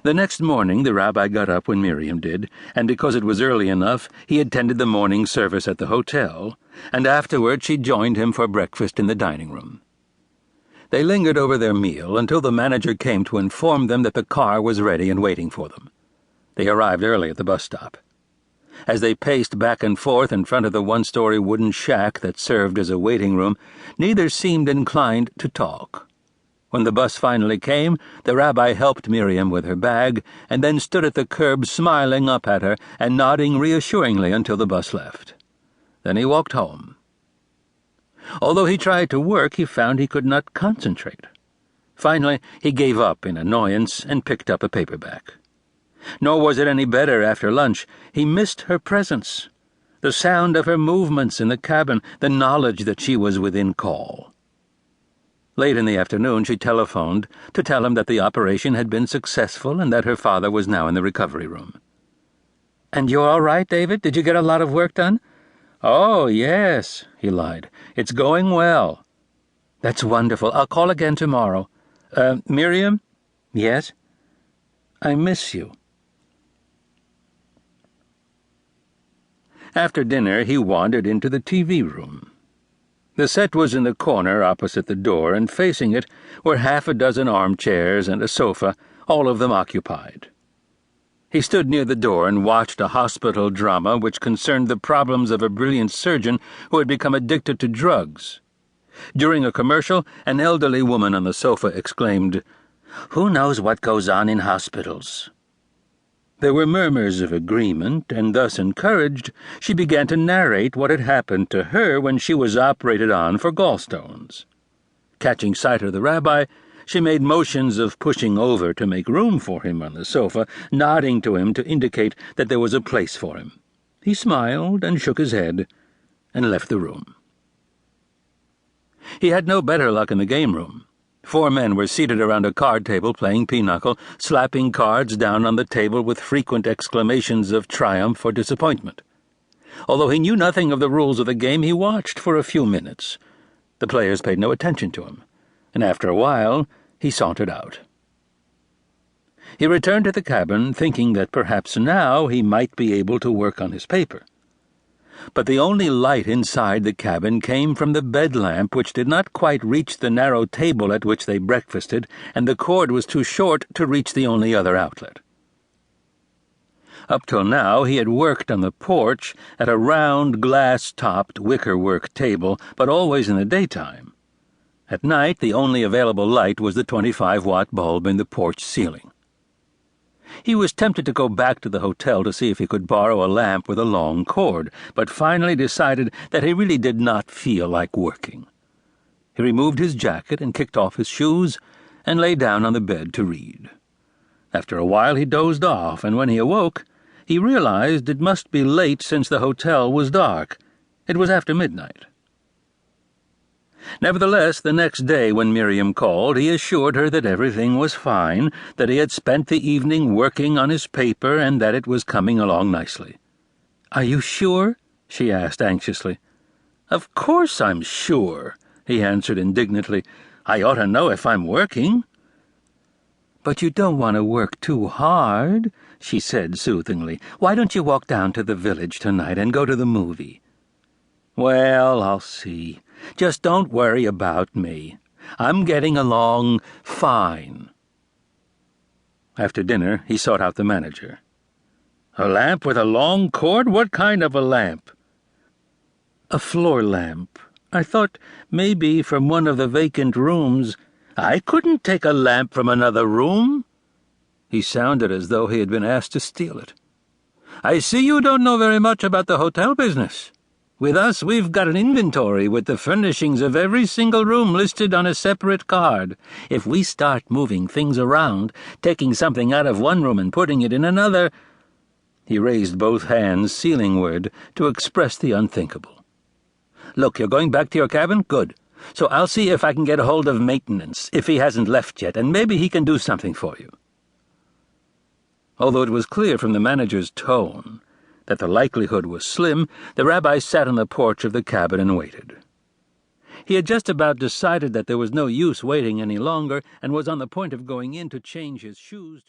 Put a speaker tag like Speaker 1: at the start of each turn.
Speaker 1: The next morning the rabbi got up when Miriam did, and because it was early enough, he attended the morning service at the hotel, and afterward she joined him for breakfast in the dining room. They lingered over their meal until the manager came to inform them that the car was ready and waiting for them. They arrived early at the bus stop. As they paced back and forth in front of the one-story wooden shack that served as a waiting room, neither seemed inclined to talk. When the bus finally came, the rabbi helped Miriam with her bag and then stood at the curb smiling up at her and nodding reassuringly until the bus left. Then he walked home. Although he tried to work, he found he could not concentrate. Finally, he gave up in annoyance and picked up a paperback. Nor was it any better after lunch. He missed her presence, the sound of her movements in the cabin, the knowledge that she was within call. Late in the afternoon she telephoned to tell him that the operation had been successful and that her father was now in the recovery room. "And you're all right, David? Did you get a lot of work done?" "Oh, yes," he lied. "It's going well." "That's wonderful. I'll call again tomorrow. Miriam?" "Yes?" "I miss you." After dinner he wandered into the TV room. The set was in the corner opposite the door, and facing it were half a dozen armchairs and a sofa, all of them occupied. He stood near the door and watched a hospital drama which concerned the problems of a brilliant surgeon who had become addicted to drugs. During a commercial, an elderly woman on the sofa exclaimed, "Who knows what goes on in hospitals?" There were murmurs of agreement, and thus encouraged, she began to narrate what had happened to her when she was operated on for gallstones. Catching sight of the rabbi, she made motions of pushing over to make room for him on the sofa, nodding to him to indicate that there was a place for him. He smiled and shook his head, and left the room. He had no better luck in the game room. 4 men were seated around a card table playing pinochle, slapping cards down on the table with frequent exclamations of triumph or disappointment. Although he knew nothing of the rules of the game, he watched for a few minutes. The players paid no attention to him, and after a while he sauntered out. He returned to the cabin, thinking that perhaps now he might be able to work on his paper. But the only light inside the cabin came from the bed lamp, which did not quite reach the narrow table at which they breakfasted, and the cord was too short to reach the only other outlet. Up till now he had worked on the porch at a round, glass-topped wickerwork table, but always in the daytime. At night the only available light was the 25-watt bulb in the porch ceiling. He was tempted to go back to the hotel to see if he could borrow a lamp with a long cord, but finally decided that he really did not feel like working. He removed his jacket and kicked off his shoes and lay down on the bed to read. After a while he dozed off, and when he awoke, he realized it must be late since the hotel was dark. It was after midnight. Nevertheless, the next day when Miriam called, he assured her that everything was fine, that he had spent the evening working on his paper, and that it was coming along nicely. "Are you sure?" she asked anxiously. "Of course I'm sure," he answered indignantly. "I ought to know if I'm working." "But you don't want to work too hard," she said soothingly. "Why don't you walk down to the village tonight and go to the movie?" "Well, I'll see. Just don't worry about me. I'm getting along fine." After dinner, he sought out the manager. "A lamp with a long cord? What kind of a lamp?" "A floor lamp. I thought maybe from one of the vacant rooms." "I couldn't take a lamp from another room." He sounded as though he had been asked to steal it. "I see you don't know very much about the hotel business. With us, we've got an inventory with the furnishings of every single room listed on a separate card. If we start moving things around, taking something out of one room and putting it in another—" He raised both hands ceilingward to express the unthinkable. "Look, you're going back to your cabin? Good. So I'll see if I can get a hold of maintenance, if he hasn't left yet, and maybe he can do something for you." Although it was clear from the manager's tone that the likelihood was slim, the rabbi sat on the porch of the cabin and waited. He had just about decided that there was no use waiting any longer, and was on the point of going in to change his shoes.